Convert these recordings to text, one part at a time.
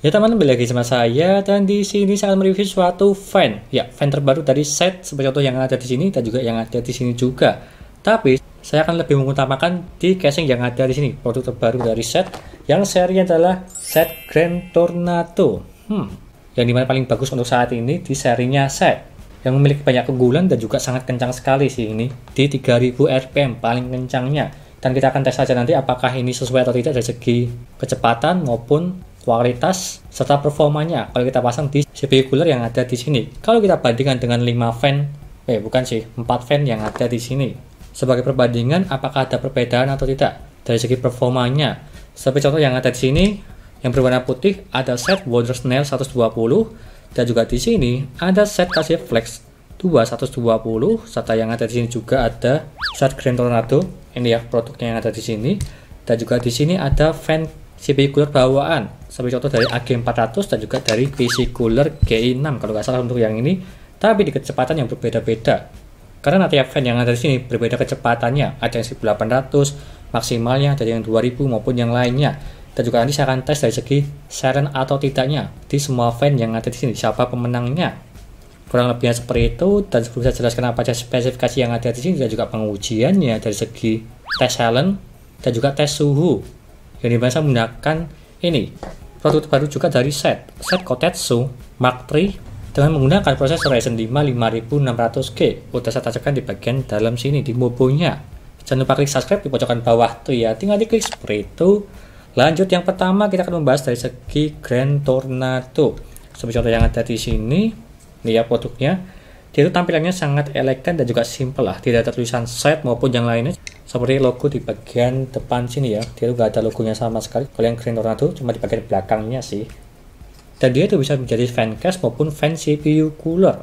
Ya teman, kembali lagi sama saya dan di sini saya akan mereview suatu fan. Ya, fan terbaru dari set seperti contoh yang ada di sini dan juga yang ada di sini juga. Tapi saya akan lebih mengutamakan di casing yang ada di sini. Produk terbaru dari set yang serinya adalah set Grand Tornado. Yang dimana paling bagus untuk saat ini di serinya set yang memiliki banyak keunggulan dan juga sangat kencang sekali sih ini di 3000 rpm paling kencangnya. Dan kita akan tes saja nanti apakah ini sesuai atau tidak dari segi kecepatan maupun kualitas serta performanya kalau kita pasang di CPU cooler yang ada di sini. Kalau kita bandingkan dengan 5 fan, bukan sih, 4 fan yang ada di sini. Sebagai perbandingan, apakah ada perbedaan atau tidak dari segi performanya? Seperti contoh yang ada di sini, yang berwarna putih ada set Wonder Snail 120 dan juga di sini ada set Casio Flex 2 120 serta yang ada di sini juga ada set Grand Tornado. Ini ya produknya yang ada di sini. Dan juga di sini ada fan CPU cooler bawaan seperti contoh dari AG400 dan juga dari PC cooler GI6 kalau nggak salah untuk yang ini, tapi di kecepatan yang berbeda-beda karena tiap fan yang ada di sini berbeda kecepatannya, ada yang 1800 maksimalnya, ada yang 2000 maupun yang lainnya. Dan juga nanti saya akan tes dari segi silent atau tidaknya di semua fan yang ada di sini, siapa pemenangnya, kurang lebihnya seperti itu. Dan sebelum saya jelaskan apa saja spesifikasi yang ada di sini dan juga pengujiannya dari segi tes silent dan juga tes suhu yang dimana saya menggunakan ini produk terbaru juga dari set Kotetsu Mark III dengan menggunakan prosesor Ryzen 5 5600G. Udah saya tancapkan di bagian dalam sini di mobonya. Jangan lupa klik subscribe di pojokan bawah tuh ya, tinggal diklik seperti itu. Lanjut, yang pertama kita akan membahas dari segi Grand Tornado. Seperti contoh yang ada di sini, lihat produknya. Dia itu tampilannya sangat elegan dan juga simple lah, tidak ada tulisan set maupun yang lainnya. Seperti logo di bagian depan sini ya, dia itu gak ada logonya sama sekali. Kalau yang Grand Tornado cuma di bagian belakangnya sih. Dan dia itu bisa menjadi fan case maupun fan CPU cooler.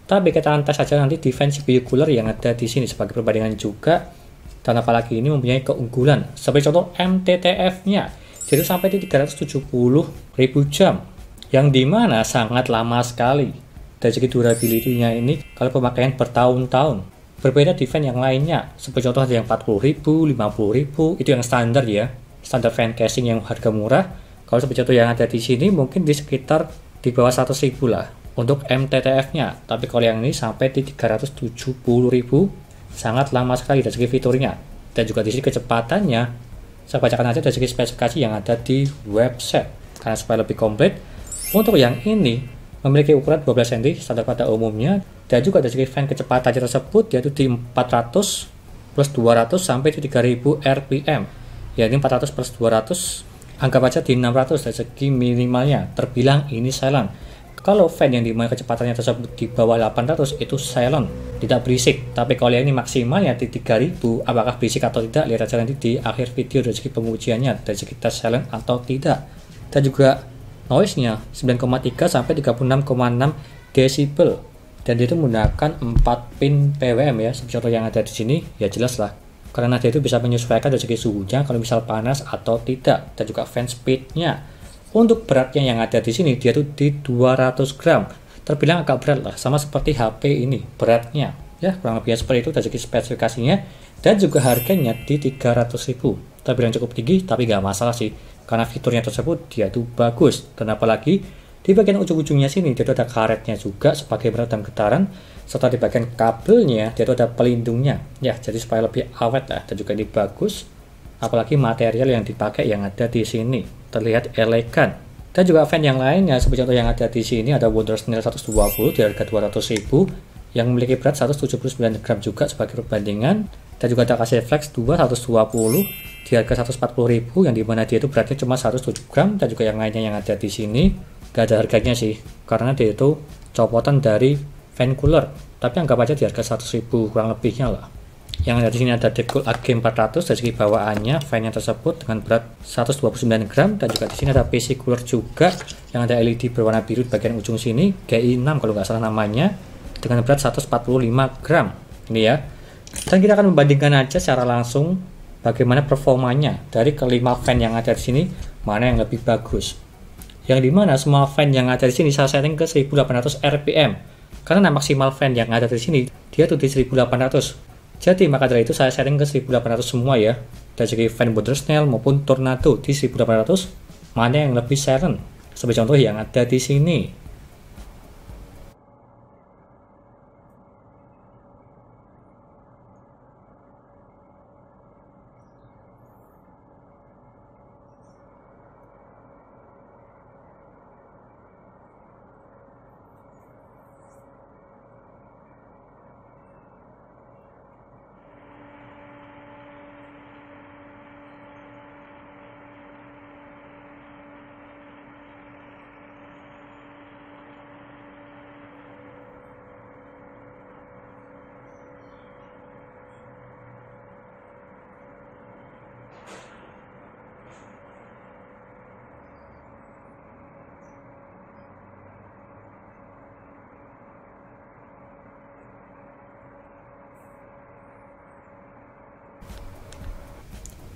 Tapi kita akan tes saja nanti di fan CPU cooler yang ada di sini sebagai perbandingan juga. Dan apalagi ini mempunyai keunggulan. Seperti contoh MTTF-nya, dia itu sampai di 370.000 jam, yang dimana sangat lama sekali. Dari segi durability-nya ini kalau pemakaian bertahun-tahun. Berbeda di fan yang lainnya, seperti contoh ada yang 40.000, 50.000, itu yang standar ya, standar fan casing yang harga murah. Kalau seperti contoh yang ada di sini mungkin di sekitar di bawah 100.000 lah untuk MTTF-nya, tapi kalau yang ini sampai di 370.000, sangat lama sekali dari segi fiturnya. Dan juga di sini kecepatannya, saya bacakan aja dari segi spesifikasi yang ada di website, karena supaya lebih komplit. Untuk yang ini memiliki ukuran 12 cm standar pada umumnya, dan juga dari segi fan kecepatannya tersebut yaitu di 400 plus 200 sampai di 3000 rpm. Ya, ini 400 plus 200 anggap aja di 600 dari segi minimalnya, terbilang ini silent. Kalau fan yang dimana kecepatannya tersebut di bawah 800 itu silent, tidak berisik. Tapi kalau yang ini maksimalnya di 3000, apakah berisik atau tidak, lihat aja nanti di akhir video dari segi pengujiannya, dari segi tes silent atau tidak. Dan juga noise-nya 9,3 sampai 36,6 desibel. Dan dia itu menggunakan 4 pin PWM ya, seperti contoh yang ada di sini, ya jelas lah. Karena dia itu bisa menyesuaikan dari segi suhunya kalau misal panas atau tidak. Dan juga fan speed-nya. Untuk beratnya yang ada di sini, dia itu di 200 gram. Terbilang agak berat lah, sama seperti HP ini beratnya. Ya, kurang lebih seperti itu dari segi spesifikasinya. Dan juga harganya di 300.000. Terbilang cukup tinggi, tapi nggak masalah sih. Karena fiturnya tersebut dia itu bagus. Dan apalagi di bagian ujung-ujungnya sini dia itu ada karetnya juga sebagai peredam getaran, serta di bagian kabelnya dia itu ada pelindungnya ya, jadi supaya lebih awet lah. Dan juga ini bagus, apalagi material yang dipakai yang ada di sini terlihat elegan. Dan juga fan yang lainnya seperti contoh yang ada di sini ada Wonder Snail 120 di harga 200.000 yang memiliki berat 179 gram juga sebagai perbandingan. Dan juga ada Casio Flex 2 120 di harga 140.000 yang dimana dia itu beratnya cuma 107 gram. Dan juga yang lainnya yang ada di sini gak ada harganya sih, karena dia itu copotan dari fan cooler, tapi anggap aja di harga 100.000 kurang lebihnya lah. Yang ada di sini ada Deadcool AG400 dari segi bawaannya, fan-nya tersebut dengan berat 129 gram. Dan juga di sini ada PC cooler juga yang ada LED berwarna biru di bagian ujung sini, GI6 kalau nggak salah namanya, dengan berat 145 gram ini ya. Dan kita akan membandingkan aja secara langsung bagaimana performanya dari kelima fan yang ada di sini, mana yang lebih bagus. Yang dimana semua fan yang ada di sini saya setting ke 1800 rpm karena maksimal fan yang ada di sini dia tuh di 1800. Jadi maka dari itu saya setting ke 1800 semua ya. Dari segi fan Wonder Snail maupun Tornado di 1800, mana yang lebih silent seperti contoh yang ada di sini.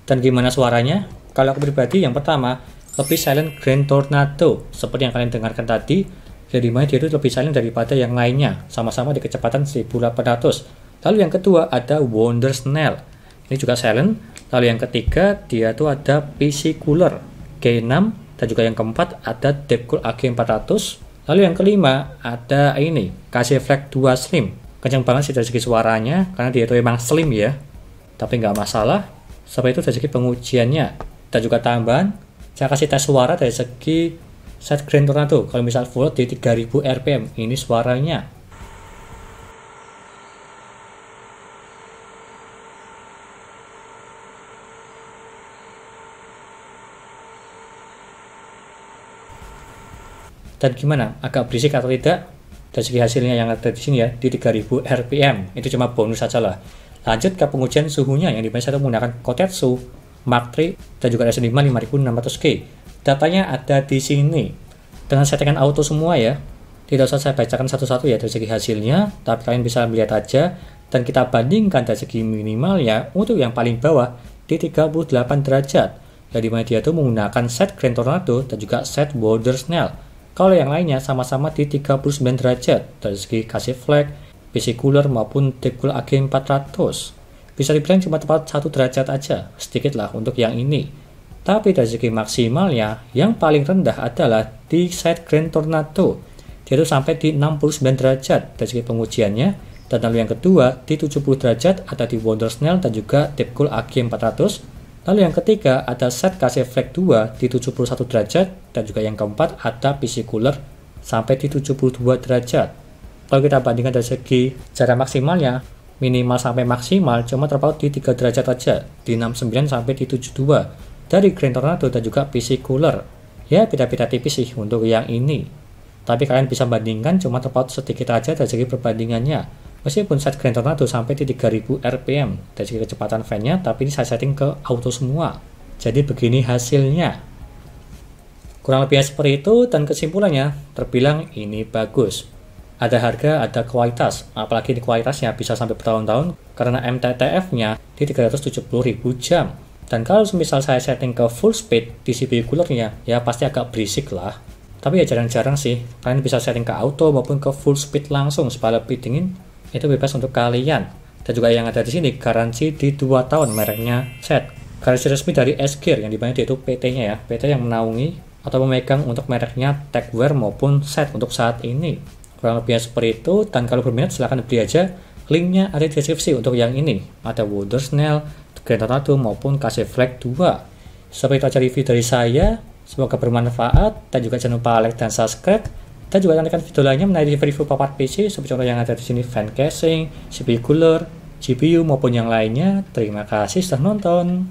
Dan gimana suaranya? Kalau aku pribadi, yang pertama, lebih silent Grand Tornado. Seperti yang kalian dengarkan tadi, jadi mana dia itu lebih silent daripada yang lainnya. Sama-sama di kecepatan 1800. Lalu yang kedua, ada Wonder Snail. Ini juga silent. Lalu yang ketiga, dia tuh ada PC Cooler G6. Dan juga yang keempat, ada Deepcool AG400. Lalu yang kelima, ada ini, KC Flex 2 Slim. Kencang banget sih dari segi suaranya, karena dia itu emang slim ya. Tapi nggak masalah. Seperti itu dari segi pengujiannya. Dan juga tambahan, saya kasih tes suara dari segi set Grand Tornado. Kalau misal full di 3000 rpm, ini suaranya. Dan gimana? Agak berisik atau tidak? Dari segi hasilnya yang ada di sini ya, di 3000 rpm. Itu cuma bonus saja lah. Lanjut ke pengujian suhunya yang dimana saya menggunakan Kotetsu Mark III dan juga S5 5600K. Datanya ada di sini dengan settingan auto semua ya. Tidak usah saya bacakan satu-satu ya dari segi hasilnya, tapi kalian bisa melihat aja dan kita bandingkan dari segi minimalnya untuk yang paling bawah di 38 derajat. Yang dimana dia tuh menggunakan set Grand Tornado dan juga set Wonder Snail. Kalau yang lainnya sama-sama di 39 derajat dari segi KC Flex, PC Cooler maupun Deepcool AG400. Bisa dibilang cuma tepat 1 derajat aja, sedikit lah untuk yang ini. Tapi dari segi maksimalnya, yang paling rendah adalah di set Grand Tornado. Dia itu sampai di 69 derajat dari segi pengujiannya. Dan lalu yang kedua, di 70 derajat ada di Wonder Snail dan juga Deepcool AG400. Lalu yang ketiga, ada set KC Flex 2 di 71 derajat. Dan juga yang keempat, ada PC Cooler sampai di 72 derajat. Kalau kita bandingkan dari segi jarak maksimalnya, minimal sampai maksimal cuma terpaut di 3 derajat aja, di 69 sampai di 72 dari Grand Tornado dan juga PC Cooler. Ya, beda-beda tipis sih untuk yang ini. Tapi kalian bisa bandingkan cuma terpaut sedikit aja dari segi perbandingannya. Meskipun set Grand Tornado sampai di 3000 rpm dari segi kecepatan fan-nya, tapi ini saya setting ke auto semua. Jadi begini hasilnya. Kurang lebih seperti itu dan kesimpulannya terbilang ini bagus. Ada harga, ada kualitas, apalagi di kualitasnya bisa sampai bertahun-tahun karena MTTF-nya di 370.000 jam. Dan kalau misal saya setting ke full speed di CPU coolernya, ya pasti agak berisik lah. Tapi ya jarang-jarang sih, kalian bisa setting ke auto maupun ke full speed langsung supaya lebih dingin, itu bebas untuk kalian. Dan juga yang ada di sini garansi di 2 tahun mereknya set. Garansi resmi dari S-Gear yang dimana itu PT-nya ya, PT yang menaungi atau memegang untuk mereknya Techwear maupun set untuk saat ini. Kurang lebih seperti itu, dan kalau berminat silahkan beli aja. Linknya ada di deskripsi untuk yang ini. Ada Wonder Snail, Grand Tornado maupun KC Flex 2. Seperti itu aja review dari saya. Semoga bermanfaat, dan juga jangan lupa like dan subscribe. Dan juga nantikan video lainnya mengenai review part PC, seperti contoh yang ada di sini fan casing, CPU cooler, GPU maupun yang lainnya. Terima kasih sudah nonton.